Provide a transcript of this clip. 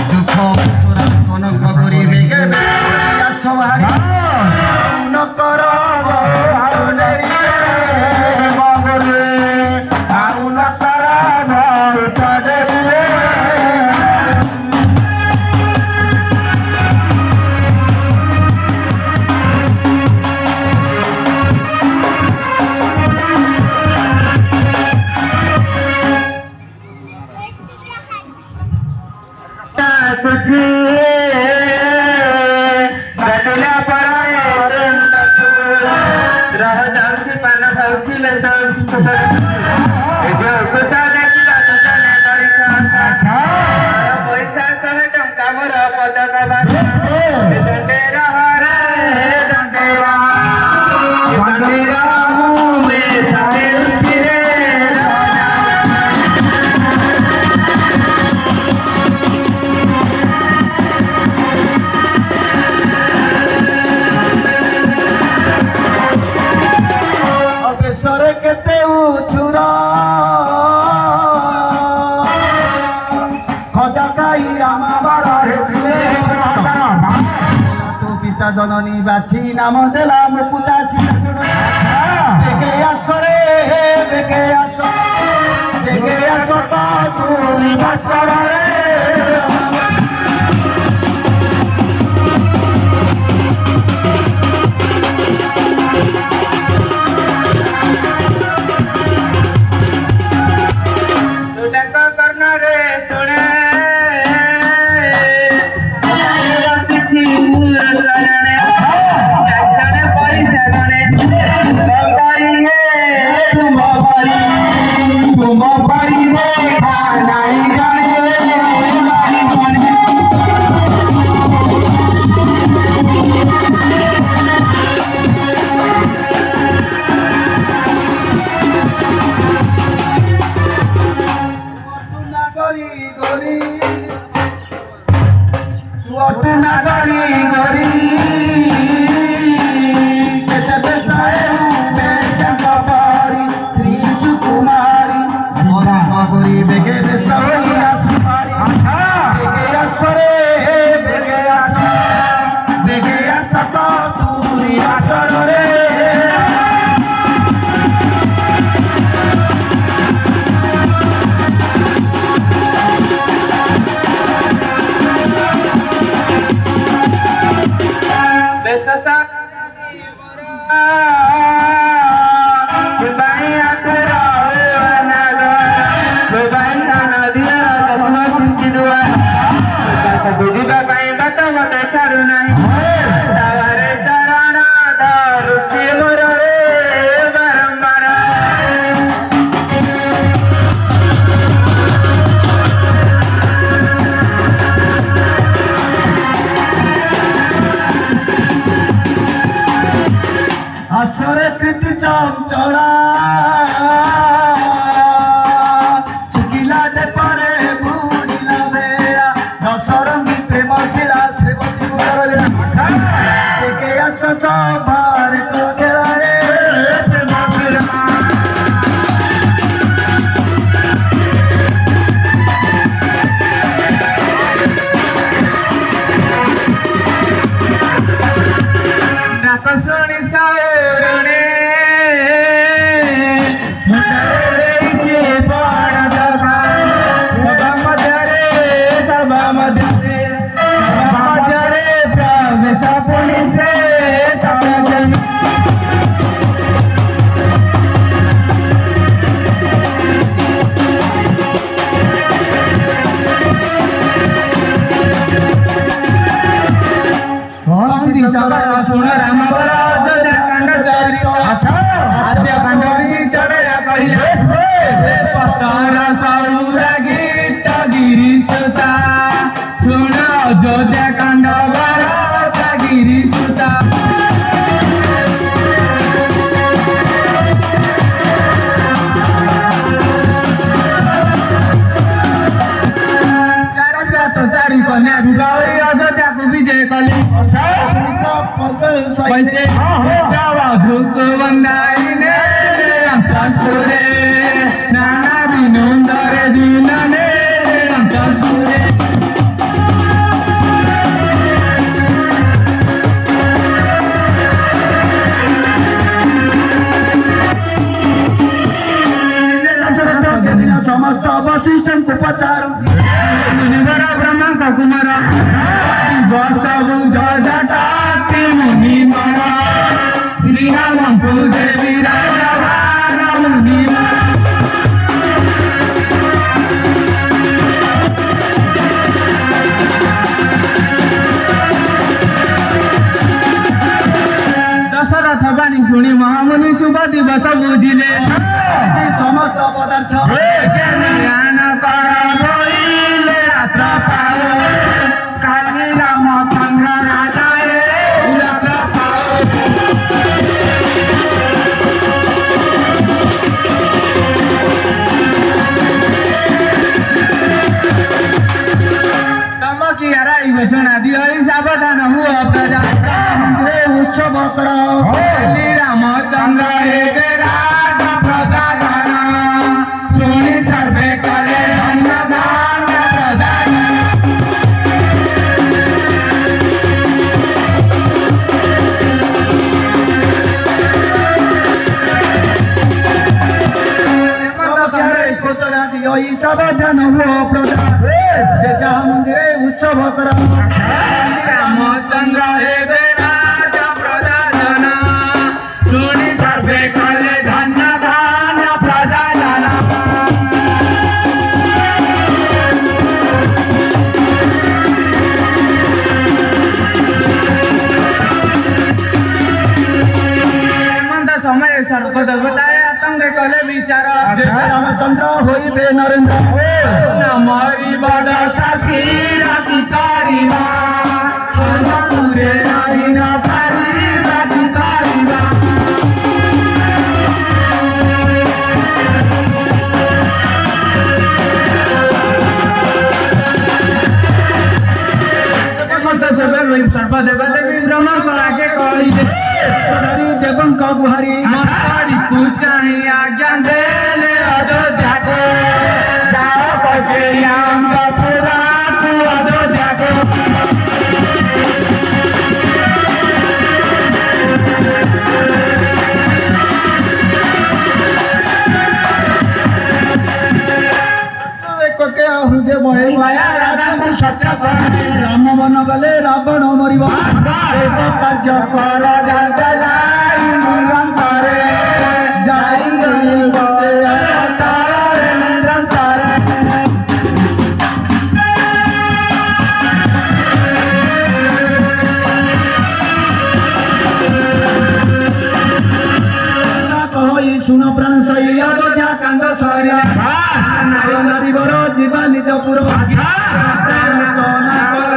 দুঃখ সুরা কনক করিবে কেবে সভারে নকর জননী বাছি নাম দেলা মুকুতা বেগে আসরে বেগে আস বেগে আস তুমি ভাস্করে Nana binundare dinane, କୁମାର ବସବୁ ଜଟା ମୁନି ମର ଶ୍ରୀରାମଙ୍କୁ ଦେବୀ ରାଜା ଭାର ମୁନି ଦଶରଥ ବାଣୀ ଶୁଣି ମହାମୁନି ଶୁଭ ଦିବସ ବୁଝିଲେ ସମସ୍ତ ପଦାର୍ଥ ଜ୍ଞାନ କର ବୋଇଲେ ରାତ୍ର ପାଉ କାଲି ରାମଚନ୍ଦ୍ର ରାଜାଏ ରାତ୍ର ପାଉ ତମ କି ଆରାଇ ଘୋଷଣା ଦିଅ ସାବଧାନ ହୁଅ ପ୍ରଜା ଉତ୍ସବ କର କାଲି ରାମଚନ୍ଦ୍ର ଏବେ ରାଜ ପ୍ରଜାଧନ ଶୁଣି ସର୍ବେ କଲେ ଧନ୍ୟଦାନ ପ୍ରଦାନ ঘোষণা দিও সাবধান হুও প্রজা যে যাহা মন্দিরে উৎসব কর রামচন্দ্র হেবে রাজ প্রজাজন শুনি সর্বে কলে ধন্য ধান্য প্রজাজন হেমন্ত সময়ে সর্বদেবতায় আতঙ্কে কলে বিচার রামচন্দ্র হইবে নরেন্দ্র মরি বড় শাশী রাতি তারিবা সোনপুরে নাইন পারি রাতি তারিবা সর্বদেবদেবী ব্রহ্ম কলাকে কহিলে সদারি দেবঙ্ক গুহারি মতারিକୁ ଚାହିଁ ଆଜ୍ଞା ଦେଲେ ଅଯୋଧ୍ୟାକୁ ଯାଅ କୈକେୟୀଙ୍କ ପୁରାକୁ ଅଯୋଧ୍ୟାକୁ ହୃଦୟ ରାଧାକୁ ସତ୍ୟ କର ରାମ ବନ ଗଲେ ରାବଣ ମରିବ ଦେବ କାର୍ଯ୍ୟ କର ଯାଇ ନିରନ୍ତରେ ଯାଇ ଗଲେ ନିରନ୍ତରେ କହି ଶୁଣ ପ୍ରାଣ ସହି ଅଯୋଧ୍ୟା କାଣ୍ଡ ସରିଲା ନାରୀ ବର ଯିବା ନିଜ ପୁର ରଚନା କର